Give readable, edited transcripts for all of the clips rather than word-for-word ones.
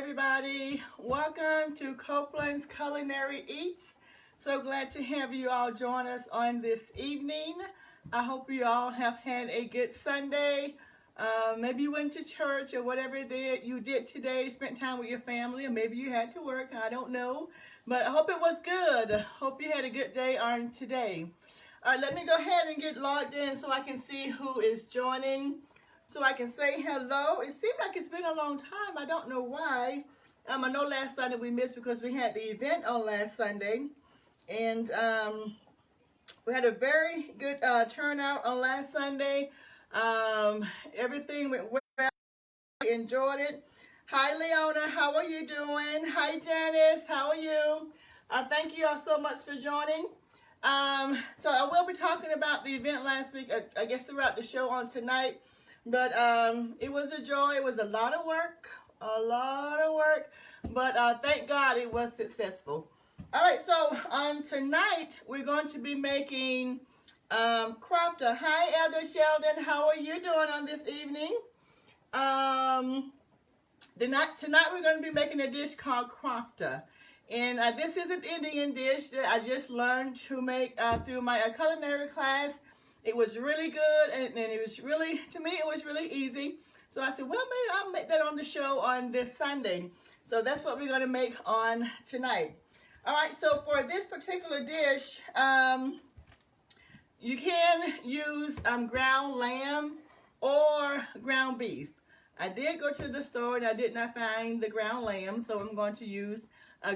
everybody. Welcome to Copeland's Culinary Eats. So glad to have you all join us on this evening. I hope you all have had a good Sunday. Maybe you went to church or whatever you did today, spent time with your family, or maybe you had to work, I don't know. But I hope it was good. Hope you had a good day on today. All right, let me go ahead and get logged in so I can see who is joining. So I can say hello. It seemed like it's been a long time. I don't know why. I know last Sunday we missed because we had the event on last Sunday. And we had a very good turnout on last Sunday. Everything went well. I enjoyed it. Hi, Leona. How are you doing? Hi, Janice. How are you? Thank you all so much for joining. So I will be talking about the event last week, I guess throughout the show on tonight. But it was a joy. It was a lot of work, but thank God it was successful. All right, so tonight we're going to be making Krofa. Hi, Elder Sheldon. How are you doing on this evening? Tonight we're going to be making a dish called Krofa. And this is an Indian dish that I just learned to make through my culinary class. It was really good, and it was really, to me, it was really easy. So I said, well, maybe I'll make that on the show on this Sunday. So that's what we're going to make on tonight. All right, so for this particular dish, you can use ground lamb or ground beef. I did go to the store, and I did not find the ground lamb, so I'm going to use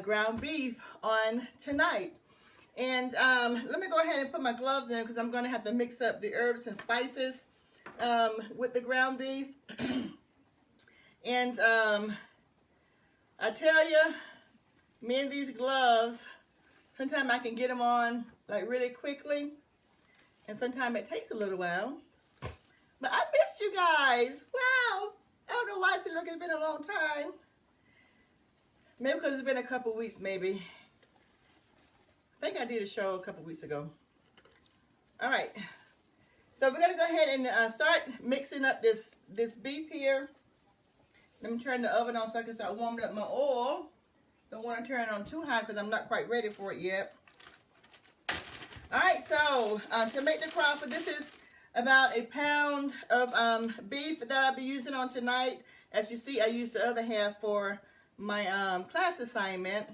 ground beef on tonight. And let me go ahead and put my gloves in because I'm going to have to mix up the herbs and spices with the ground beef. And I tell you, me and these gloves, sometimes I can get them on like really quickly, and sometimes it takes a little while. But I missed you guys. Wow. I don't know why it looks like it's been a long time. Maybe because it's been a couple weeks, maybe. I think I did a show a couple weeks ago. All right, so we're gonna go ahead and start mixing up this beef here. Let me turn the oven on so I can start warming up my oil. Don't want to turn it on too high because I'm not quite ready for it yet. All right, so to make the Krofa, this is about a pound of beef that I'll be using on tonight. As you see, I used the other half for my class assignment.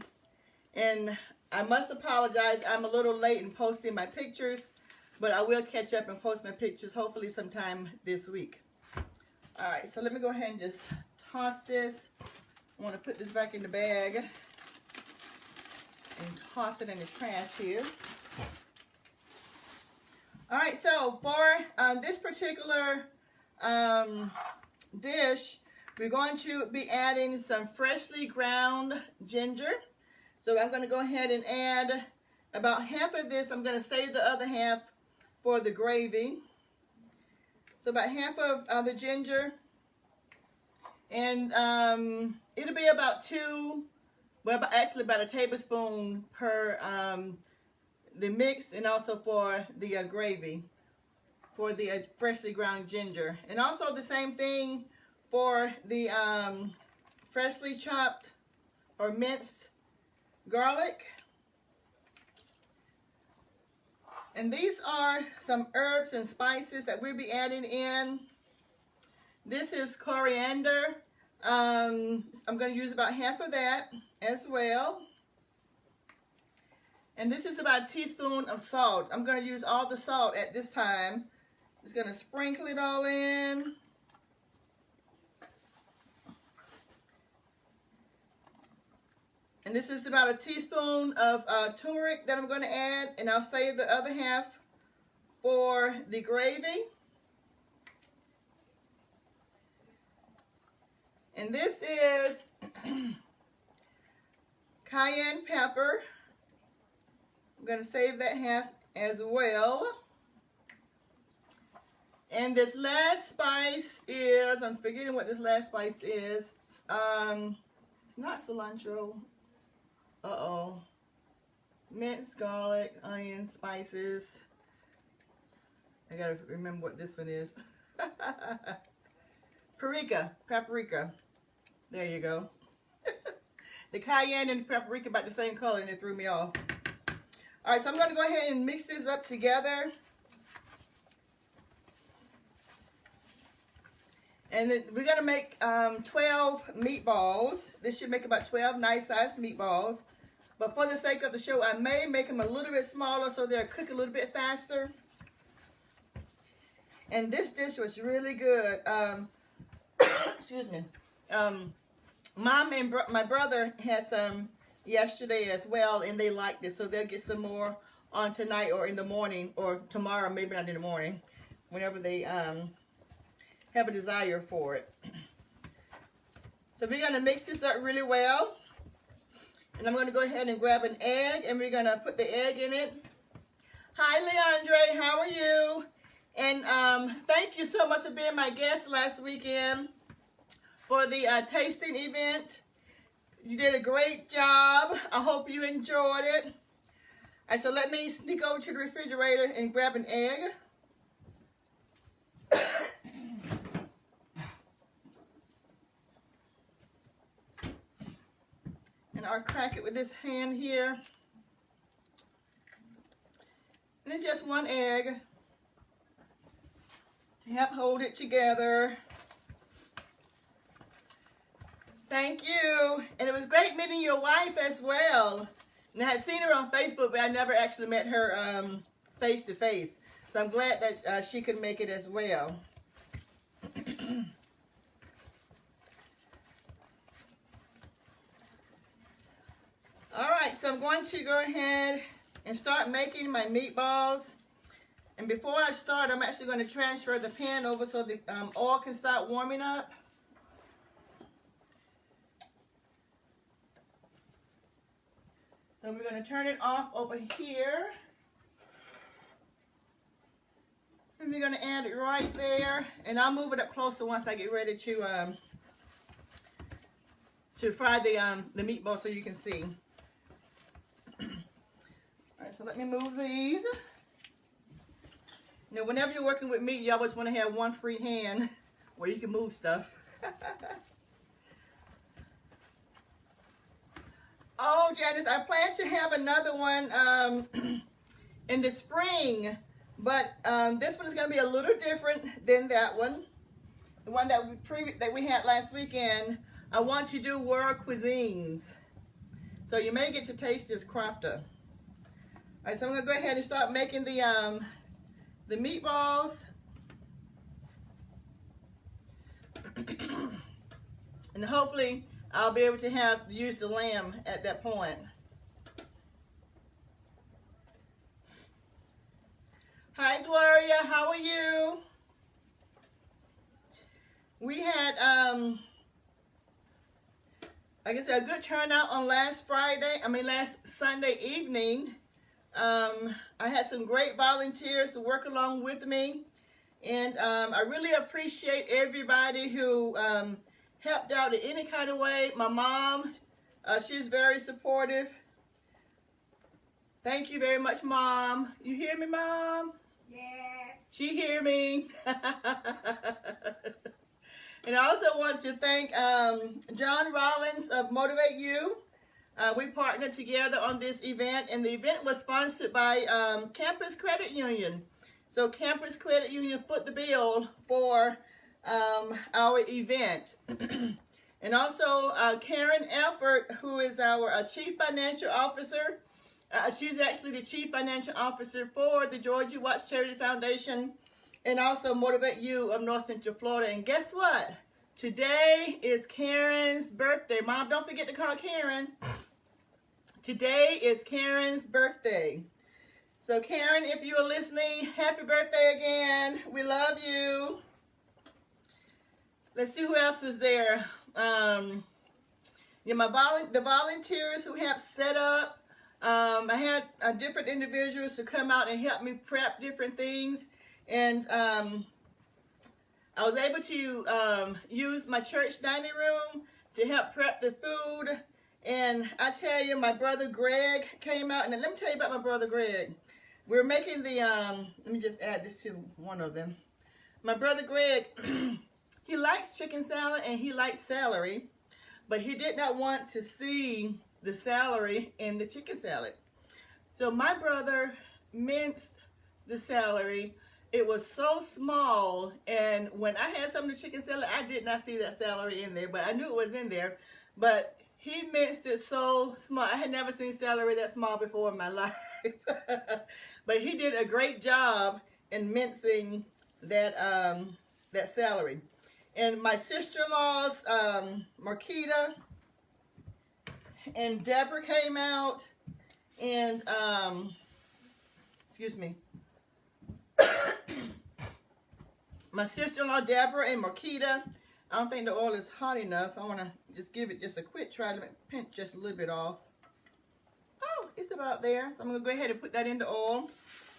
And I must apologize, I'm a little late in posting my pictures, but I will catch up and post my pictures hopefully sometime this week. All right, so let me go ahead and just toss this. I want to put this back in the bag and toss it in the trash here. All right, so for this particular dish, we're going to be adding some freshly ground ginger. So I'm going to go ahead and add about half of this. I'm going to save the other half for the gravy. So about half of the ginger. And it'll be about actually about a tablespoon per the mix, and also for the gravy, for the freshly ground ginger. And also the same thing for the freshly chopped or minced garlic. And these are some herbs and spices that we'll be adding in. This is coriander. I'm going to use about half of that as well. And this is about a teaspoon of salt. I'm going to use all the salt at this time. Just going to sprinkle it all in. And this is about a teaspoon of turmeric that I'm going to add, and I'll save the other half for the gravy. And this is cayenne pepper. I'm going to save that half as well. And this last spice is, I'm forgetting what this last spice is. It's not cilantro. Minced garlic, onion, spices. I gotta remember what this one is. Paprika. There you go. The cayenne and the paprika about the same color, and it threw me off. All right, so I'm going to go ahead and mix this up together. And then we're going to make 12 meatballs. This should make about 12 nice-sized meatballs. But for the sake of the show, I may make them a little bit smaller so they'll cook a little bit faster. And this dish was really good. Excuse me. Mom and my brother had some yesterday as well, and they liked it. So they'll get some more on tonight or in the morning, or tomorrow, maybe not in the morning, whenever they have a desire for it. So we're going to mix this up really well. And I'm going to go ahead and grab an egg, and we're going to put the egg in it. Hi, Leandre. How are you? And thank you so much for being my guest last weekend for the tasting event. You did a great job. I hope you enjoyed it. All right, so let me sneak over to the refrigerator and grab an egg. And I'll crack it with this hand here. And it's just one egg to help hold it together. Thank you. And it was great meeting your wife as well. And I had seen her on Facebook, but I never actually met her face to face. So I'm glad that she could make it as well. All right, so I'm going to go ahead and start making my meatballs. And before I start, I'm actually going to transfer the pan over so the oil can start warming up. So we're going to turn it off over here. And we're going to add it right there. And I'll move it up closer once I get ready to fry the meatball so you can see. Alright, so let me move these. Now, whenever you're working with meat, you always want to have one free hand where you can move stuff. Oh, Janice, I plan to have another one in the spring, but this one is going to be a little different than that one. The one that we had last weekend. I want to do world cuisines. So you may get to taste this Krofa. All right, so I'm going to go ahead and start making the meatballs. And hopefully I'll be able to use the lamb at that point. Hi, Gloria. How are you? We had, like I said, a good turnout on last Sunday evening. I had some great volunteers to work along with me. And I really appreciate everybody who helped out in any kind of way. My mom, she's very supportive. Thank you very much, Mom. You hear me, Mom? Yes. She hear me. And I also want to thank John Rollins of Motivate You. We partnered together on this event, and the event was sponsored by Campus Credit Union. So Campus Credit Union foot the bill for our event. And also Karen Elford, who is our Chief Financial Officer. She's actually the Chief Financial Officer for the Georgia Watts Charity Foundation and also Motivate You of North Central Florida. And guess what? Today is Karen's birthday. Mom, don't forget to call Karen. Today is Karen's birthday. So Karen, if you're listening, happy birthday again. We love you. Let's see who else was there. The volunteers who have set up. I had different individuals to come out and help me prep different things. And I was able to use my church dining room to help prep the food. And I tell you, my brother Greg came out. And let me tell you about my brother Greg. We're making the, let me just add this to one of them. My brother Greg, he likes chicken salad and he likes celery. but he did not want to see the celery in the chicken salad. So my brother minced the celery. It was so small, and when I had some of the chicken salad, I did not see that celery in there, but I knew it was in there. But he minced it so small. I had never seen celery that small before in my life. But he did a great job in mincing that that celery. And my sister-in-laws, Marquita and Deborah came out, and excuse me. My sister-in-law Deborah and Marquita. I don't think the oil is hot enough. I want to just give it just a quick try to pinch just a little bit off. Oh, it's about there. So I'm going to go ahead and put that in the oil.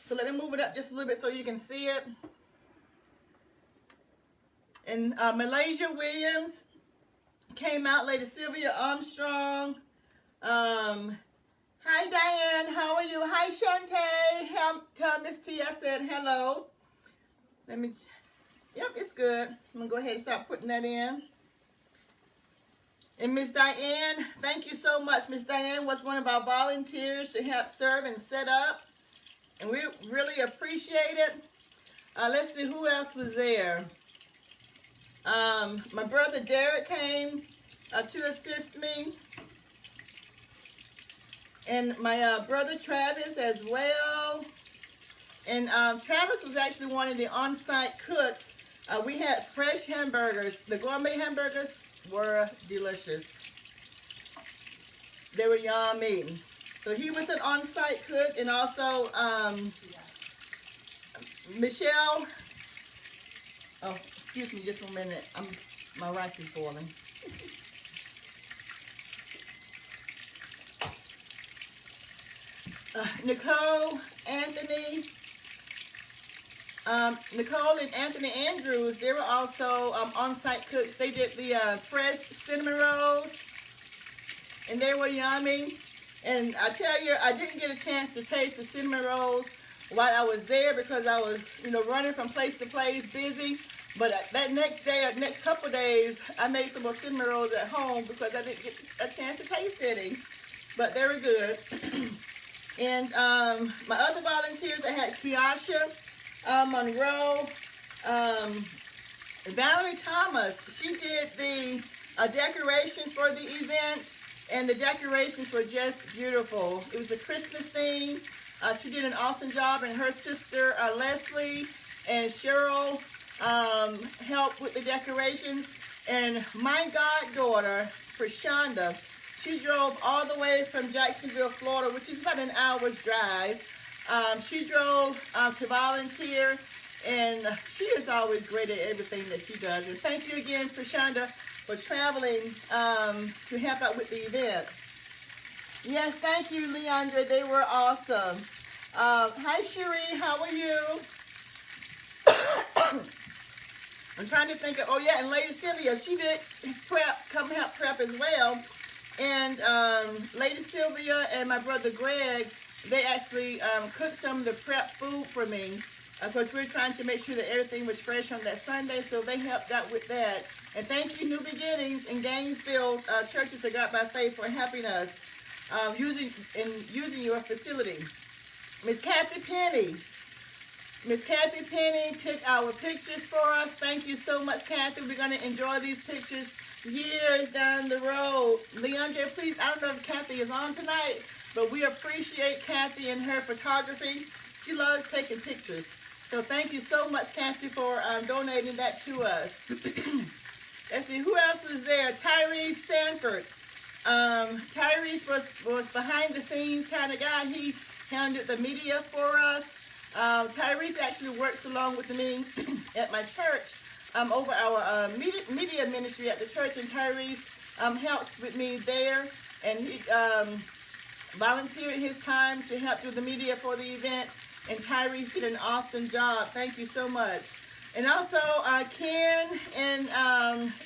So let me move it up just a little bit so you can see it. And Malaysia Williams came out. Lady Sylvia Armstrong. Hi Diane, how are you? Hi Shantae. Tell Miss T I said hello. Let me. Yep, it's good. I'm gonna go ahead and start putting that in. And Miss Diane, thank you so much. Miss Diane was one of our volunteers to help serve and set up, and we really appreciate it. Let's see who else was there. My brother Derek came to assist me, and my brother Travis as well. And Travis was actually one of the on-site cooks. We had fresh hamburgers. The gourmet hamburgers were delicious. They were yummy. So he was an on-site cook, and also Michelle. Oh, excuse me just 1 minute. My rice is boiling. Nicole, Anthony. Nicole and Anthony Andrews, they were also on-site cooks. They did the fresh cinnamon rolls, and they were yummy. And I tell you, I didn't get a chance to taste the cinnamon rolls while I was there because I was, running from place to place, busy. But that next day, or next couple of days, I made some more cinnamon rolls at home because I didn't get a chance to taste any. But they were good. And my other volunteers, I had Kiasha Monroe, Valerie Thomas. She did the decorations for the event, and the decorations were just beautiful. It was a Christmas theme. She did an awesome job, and her sister Leslie and Cheryl helped with the decorations. And my goddaughter, Prashanda, she drove all the way from Jacksonville, Florida, which is about an hour's drive. She drove to volunteer, and she is always great at everything that she does. And thank you again, Prashanda, for traveling to help out with the event. Yes, thank you, Leandra. They were awesome. Hi, Cherie. How are you? I'm trying to think of, oh yeah, and Lady Sylvia, she did come help prep as well. And Lady Sylvia and my brother Greg, they actually cooked some of the prep food for me. Of course, we're trying to make sure that everything was fresh on that Sunday, so they helped out with that. And thank you, New Beginnings in Gainesville Churches of God by Faith, for helping us using your facility. Miss Kathy Penny. Miss Kathy Penny took our pictures for us. Thank you so much, Kathy. We're going to enjoy these pictures years down the road. Leandre, please, I don't know if Kathy is on tonight, but we appreciate Kathy and her photography. She loves taking pictures. So thank you so much, Kathy, for donating that to us. Let's see, who else is there? Tyrese Sanford. Tyrese was behind the scenes kind of guy. He handled the media for us. Tyrese actually works along with me at my church over our media ministry at the church, and Tyrese helps with me there, and he volunteered his time to help do the media for the event, and Tyrese did an awesome job. Thank you so much. And also Ken and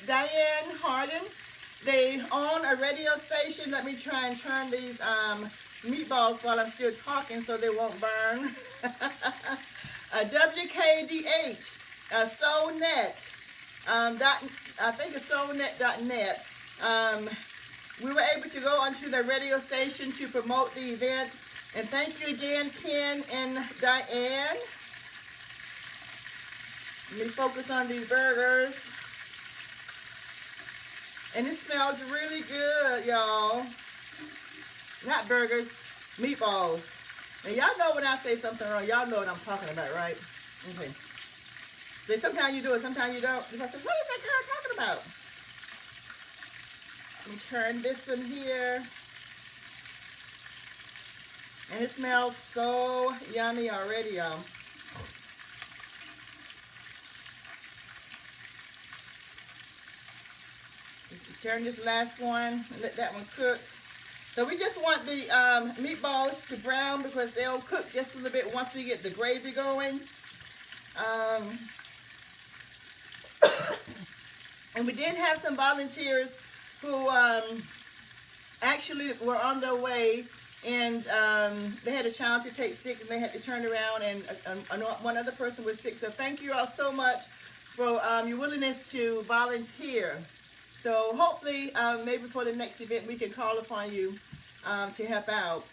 Diane Harden, they own a radio station. Let me try and turn these meatballs while I'm still talking so they won't burn. WKDH, SoulNet, I think it's soulnet.net. We were able to go onto the radio station to promote the event. And thank you again, Ken and Diane. Let me focus on these burgers. And it smells really good, y'all. Not burgers, meatballs. And y'all know when I say something wrong, y'all know what I'm talking about, right? Okay. So sometimes you do it, sometimes you don't. Because I said, what is that girl talking about? Let me turn this one here. And it smells so yummy already, y'all. Turn this last one and let that one cook. So we just want the meatballs to brown because they'll cook just a little bit once we get the gravy going. And we did have some volunteers who actually were on their way, and they had a child to take sick and they had to turn around, and one other person was sick. So thank you all so much for your willingness to volunteer. So hopefully maybe for the next event we can call upon you to help out.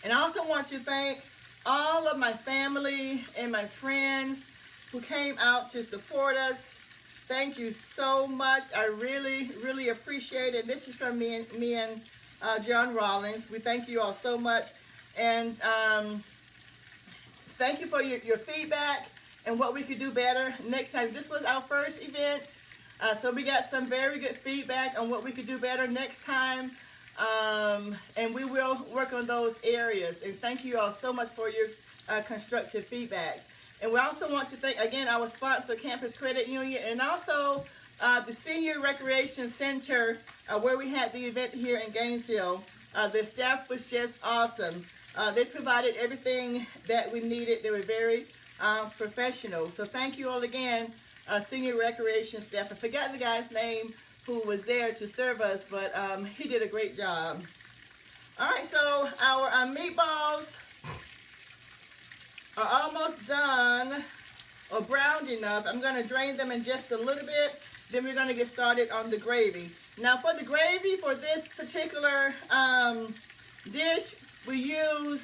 And I also want to thank all of my family and my friends who came out to support us. Thank you so much. I really, really appreciate it. This is from me and John Rollins. We thank you all so much. And thank you for your feedback and what we could do better next time. This was our first event. So we got some very good feedback on what we could do better next time. And we will work on those areas. And thank you all so much for your constructive feedback. And we also want to thank, again, our sponsor, Campus Credit Union, and also the Senior Recreation Center, where we had the event here in Gainesville. The staff was just awesome. They provided everything that we needed. They were very professional. So thank you all again, Senior Recreation staff. I forgot the guy's name who was there to serve us, but he did a great job. All right, so our meatballs are almost done or browned enough. I'm going to drain them in just a little bit. Then we're going to get started on the gravy. Now for the gravy for this particular dish, we use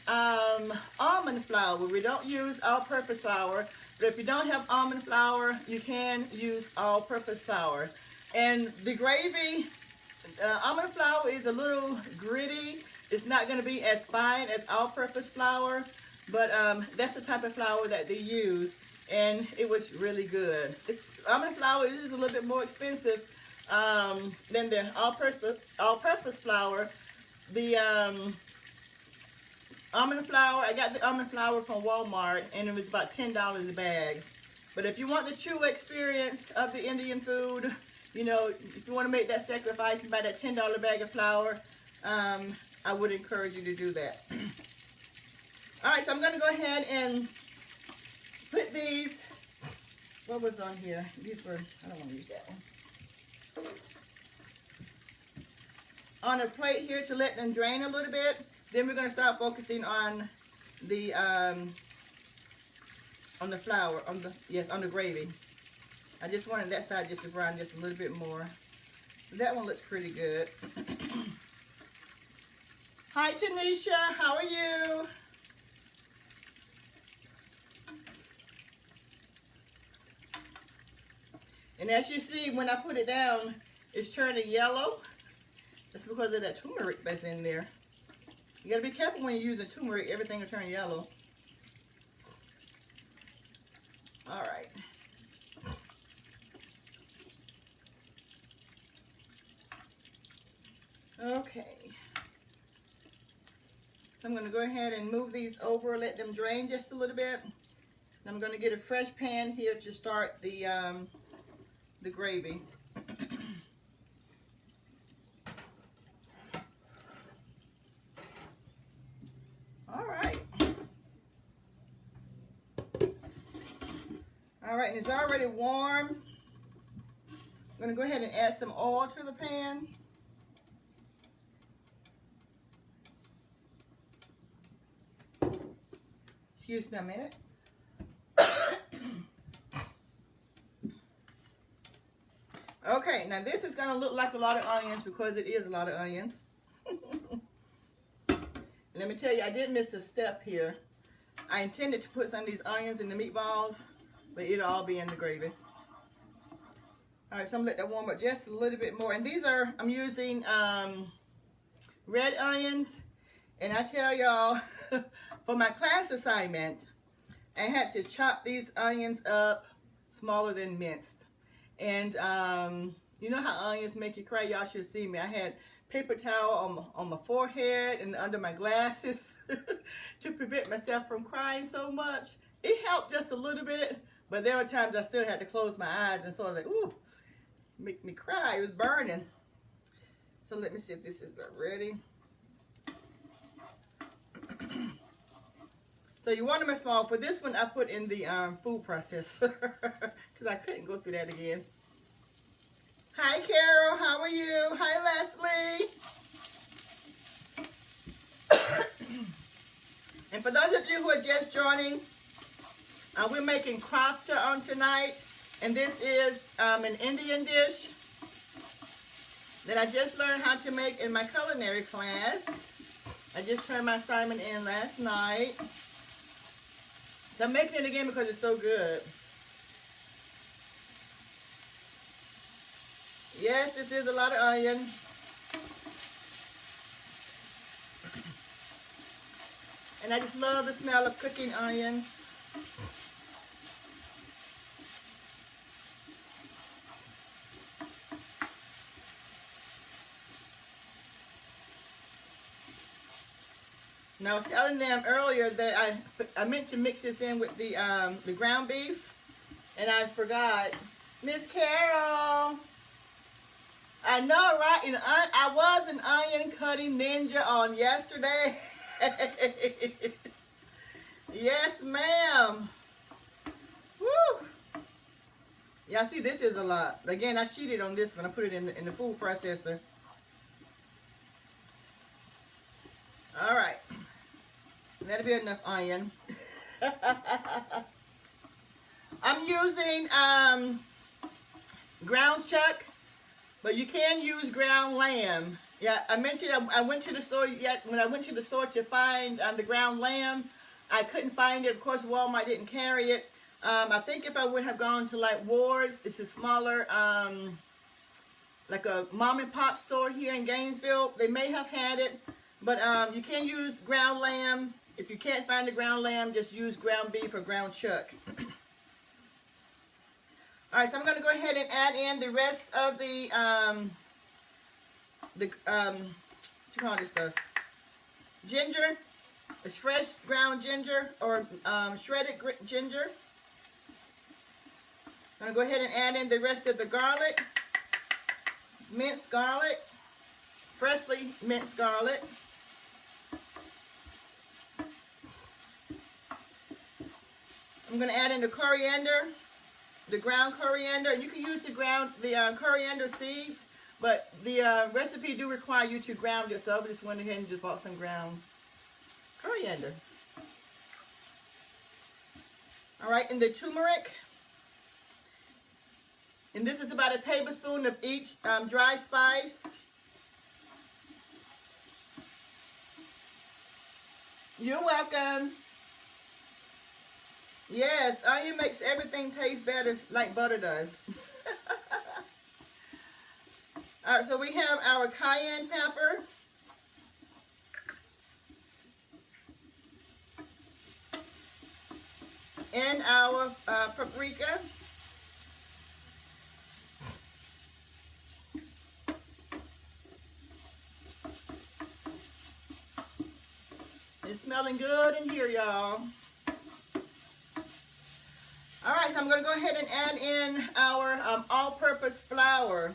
almond flour. We don't use all-purpose flour. But if you don't have almond flour, you can use all-purpose flour. And the gravy, almond flour is a little gritty. It's not going to be as fine as all-purpose flour. But that's the type of flour that they use, and it was really good. Almond flour is a little bit more expensive than the all-purpose flour. The almond flour, I got the almond flour from Walmart, and it was about $10 a bag. But if you want the true experience of the Indian food, you know, if you want to make that sacrifice and buy that $10 bag of flour, I would encourage you to do that. All right, so I'm going to go ahead and put these, what was on here? These were, I don't want to use that one. On a plate here to let them drain a little bit. Then we're going to start focusing on the flour, on the gravy. I just wanted that side just to brown just a little bit more. That one looks pretty good. Hi, Tanisha, how are you? And as you see, when I put it down, it's turning yellow. That's because of that turmeric that's in there. You gotta be careful when you're using turmeric, everything will turn yellow. All right. Okay. So I'm gonna go ahead and move these over, let them drain just a little bit. And I'm gonna get a fresh pan here to start the gravy. All right. All right, and it's already warm. I'm gonna go ahead and add some oil to the pan. Excuse me a minute. Okay, now this is gonna look like a lot of onions because it is a lot of onions. Let me tell you, I did miss a step here. I intended to put some of these onions in the meatballs, but it'll all be in the gravy. All right, so I'm gonna let that warm up just a little bit more. And these are, I'm using red onions. And I tell y'all, for my class assignment, I had to chop these onions up smaller than minced. And you know how onions make you cry? Y'all should see me. I had paper towel on my forehead and under my glasses to prevent myself from crying so much. It helped just a little bit, but there were times I still had to close my eyes and sort of like, ooh, make me cry. It was burning. So let me see if this is about ready. So you want them small. For this one, I put in the food processor because I couldn't go through that again. Hi, Carol. How are you? Hi, Leslie. And for those of you who are just joining, we're making Krofa on tonight. And this is an Indian dish that I just learned how to make in my culinary class. I just turned my assignment in last night. So I'm making it again because it's so good. Yes, this is a lot of onion. And I just love the smell of cooking onion. And I was telling them earlier that I meant to mix this in with the ground beef, and I forgot. Miss Carol, I know, right? And I was an onion cutting ninja on yesterday. Yes, ma'am. Woo! Y'all see, this is a lot. Again, I cheated on this one. I put it in the food processor. All right. That'll be enough onion. I'm using ground chuck, but you can use ground lamb. Yeah, I mentioned I went to the store when I went to the store to find the ground lamb. I couldn't find it. Of course, Walmart didn't carry it. I think if I would have gone to like Ward's, it's a smaller, like a mom and pop store here in Gainesville, they may have had it. But you can use ground lamb. If you can't find the ground lamb, just use ground beef or ground chuck. All right, so I'm going to go ahead and add in the rest of the what you call this stuff? Ginger. It's fresh ground ginger or shredded ginger. I'm going to go ahead and add in the rest of the garlic. Minced garlic. Freshly minced garlic. I'm going to add in the coriander, the ground coriander. You can use the coriander seeds, but the recipe do require you to ground it, so I just went ahead and just bought some ground coriander. All right, and the turmeric. And this is about a tablespoon of each dry spice. You're welcome. Yes, onion makes everything taste better like butter does. All right, so we have our cayenne pepper. And our paprika. It's smelling good in here, y'all. All right, so I'm going to go ahead and add in our all-purpose flour.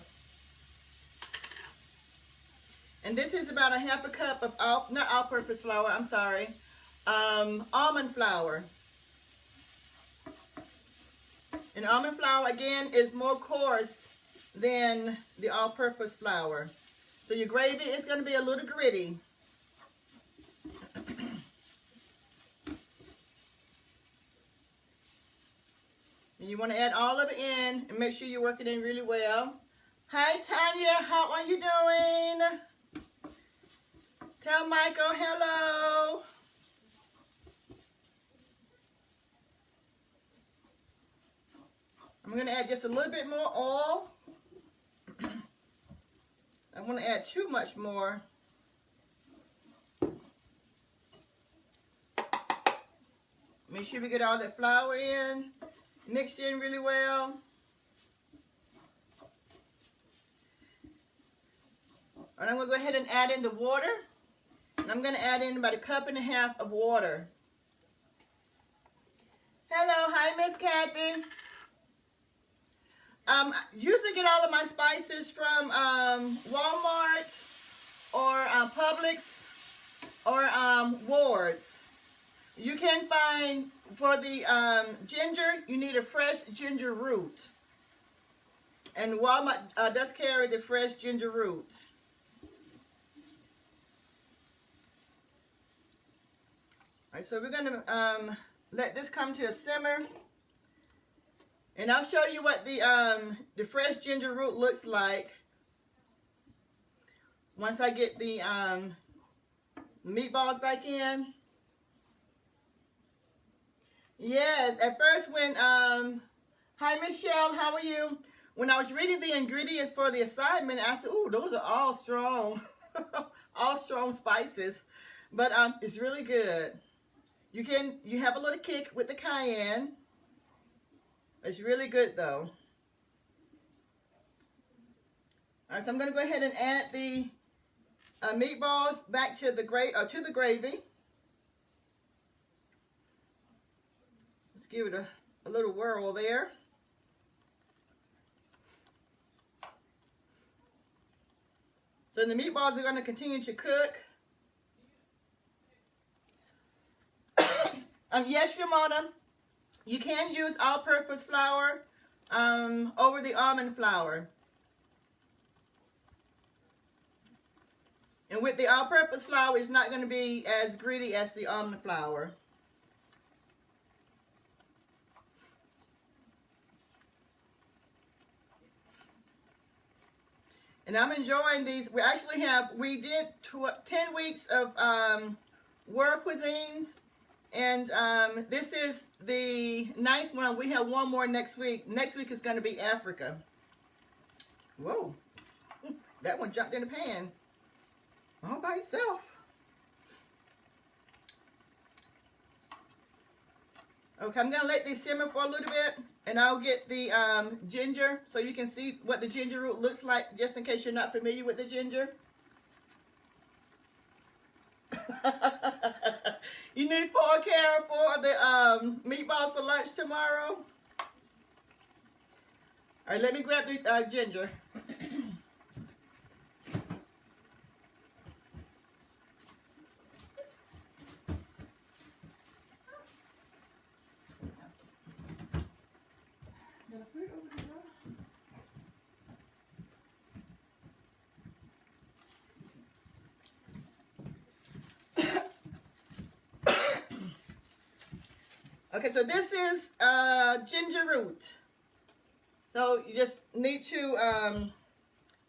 And this is about a half a cup of, not all-purpose flour, I'm sorry, almond flour. And almond flour, again, is more coarse than the all-purpose flour. So your gravy is going to be a little gritty. And you want to add all of it in and make sure you work it in really well. Hi, Tanya. How are you doing? Tell Michael hello. I'm going to add just a little bit more oil. I want to add too much more. Make sure we get all that flour in. Mix in really well. And I'm going to go ahead and add in the water. And I'm going to add in about 1.5 cups of water. Hello, hi Miss Kathy. I usually get all of my spices from Walmart or Publix or Ward's. You can find, for the ginger, you need a fresh ginger root. And Walmart does carry the fresh ginger root. All right, so we're going to let this come to a simmer. And I'll show you what the fresh ginger root looks like once I get the meatballs back in. Yes, at first when, hi Michelle, how are you? When I was reading the ingredients for the assignment, I said, ooh, those are all strong, all strong spices. But it's really good. You have a little kick with the cayenne. It's really good though. All right, so I'm going to go ahead and add the meatballs back to the gravy. Let's give it a little whirl there. So the meatballs are going to continue to cook. Yes, Ramona, you can use all-purpose flour over the almond flour. And with the all-purpose flour, it's not going to be as gritty as the almond flour. And I'm enjoying these. We did 10 weeks of World Cuisines. And this is the 9th one. We have one more next week. Next week is going to be Africa. Whoa. That one jumped in the pan. All by itself. Okay, I'm going to let these simmer for a little bit. And I'll get the ginger so you can see what the ginger root looks like, just in case you're not familiar with the ginger. You need 4 carats for the meatballs for lunch tomorrow. All right, let me grab the ginger. Okay, so this is ginger root. So you just need to,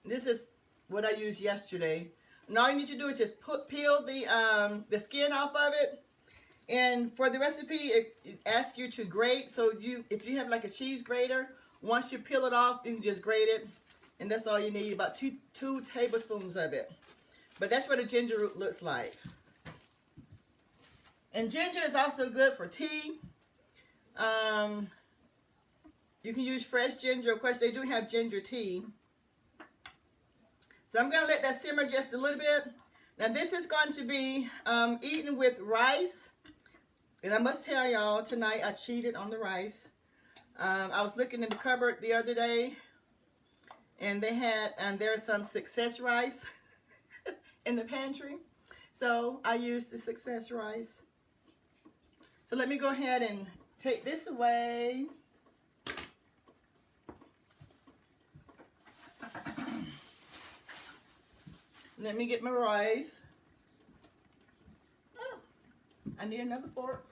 this is what I used yesterday. And all you need to do is just peel the skin off of it. And for the recipe, it asks you to grate. So if you have like a cheese grater, once you peel it off, you can just grate it. And that's all you need, about two tablespoons of it. But that's what a ginger root looks like. And ginger is also good for tea. You can use fresh ginger. Of course, they do have ginger tea. So I'm going to let that simmer just a little bit. Now, this is going to be eaten with rice. And I must tell y'all, tonight I cheated on the rice. I was looking in the cupboard the other day, and there's some success rice in the pantry. So I used the success rice. So let me go ahead and take this away. Let me get my rice. Oh, I need another fork.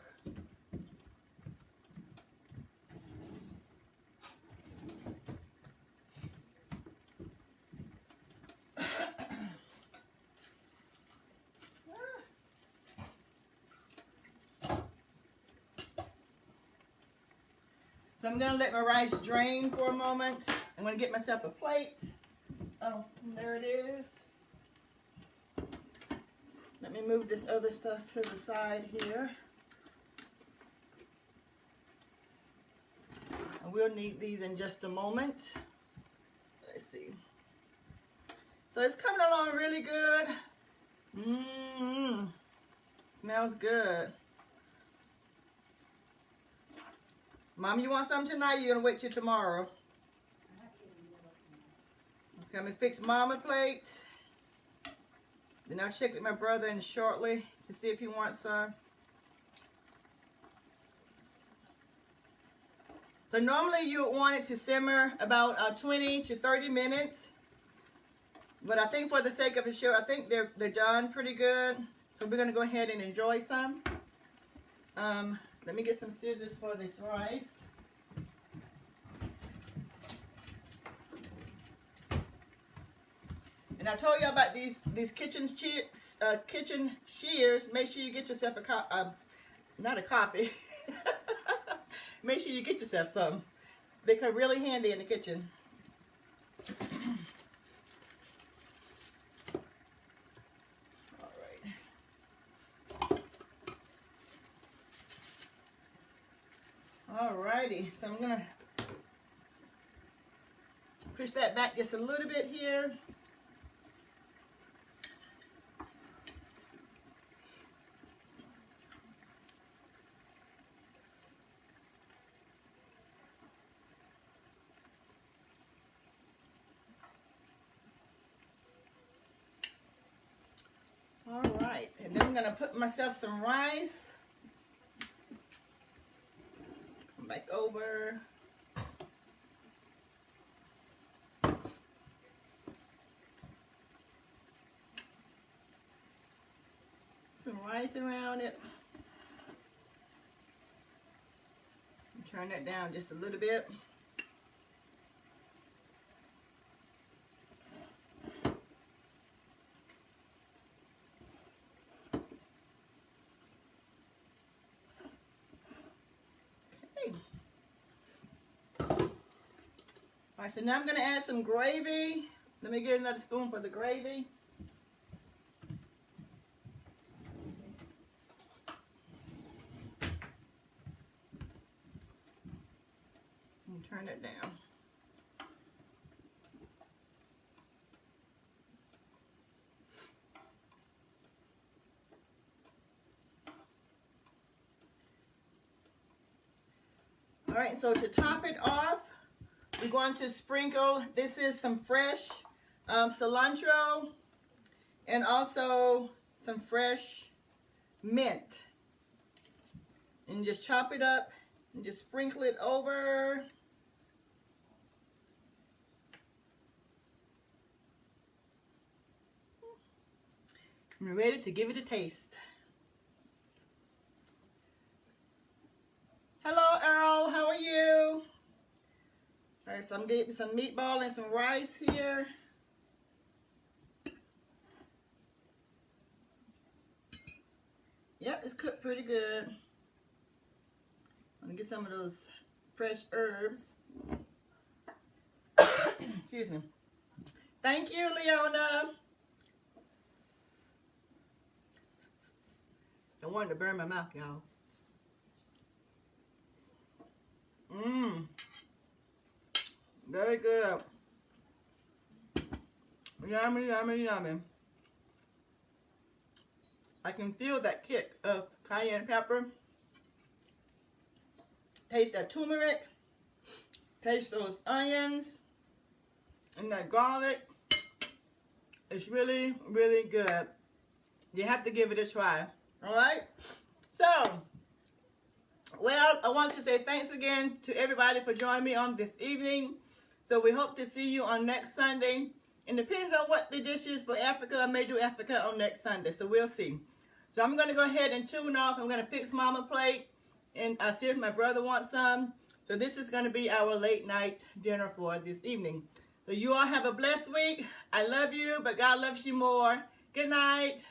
So I'm going to let my rice drain for a moment. I'm going to get myself a plate. Oh, there it is. Let me move this other stuff to the side here. And we'll need these in just a moment. Let's see. So it's coming along really good. Smells good. Mom, you want some tonight? Or you're gonna wait till tomorrow? Okay, I'm gonna fix Mama a plate. Then I'll check with my brother in shortly to see if he wants some. So normally you would want it to simmer about 20 to 30 minutes. But I think for the sake of the show, I think they're done pretty good. So we're going to go ahead and enjoy some. Let me get some scissors for this rice. And I told you about these kitchen shears. Make sure you get yourself not a copy. Make sure you get yourself some. They come really handy in the kitchen. Alrighty, so I'm gonna push that back just a little bit here. Alright, and then I'm gonna put myself some rice. Back over. Some rice around it. Turn that down just a little bit. Alright, so now I'm going to add some gravy. Let me get another spoon for the gravy. And turn it down. Alright, so to top it off, we're going to sprinkle, this is some fresh cilantro and also some fresh mint. And just chop it up and just sprinkle it over. I'm ready to give it a taste. Hello, Earl, how are you? All right, so I'm getting some meatball and some rice here. Yep, it's cooked pretty good. I'm gonna get some of those fresh herbs. Excuse me. Thank you, Leona. Don't want to burn my mouth, y'all. Very good. Yummy, yummy, yummy. I can feel that kick of cayenne pepper. Taste that turmeric. Taste those onions. And that garlic. It's really, really good. You have to give it a try. Alright? So, well, I want to say thanks again to everybody for joining me on this evening. So we hope to see you on next Sunday. And depends on what the dish is for Africa. I may do Africa on next Sunday. So we'll see. So I'm going to go ahead and tune off. I'm going to fix Mama plate. And I'll see if my brother wants some. So this is going to be our late night dinner for this evening. So you all have a blessed week. I love you, but God loves you more. Good night.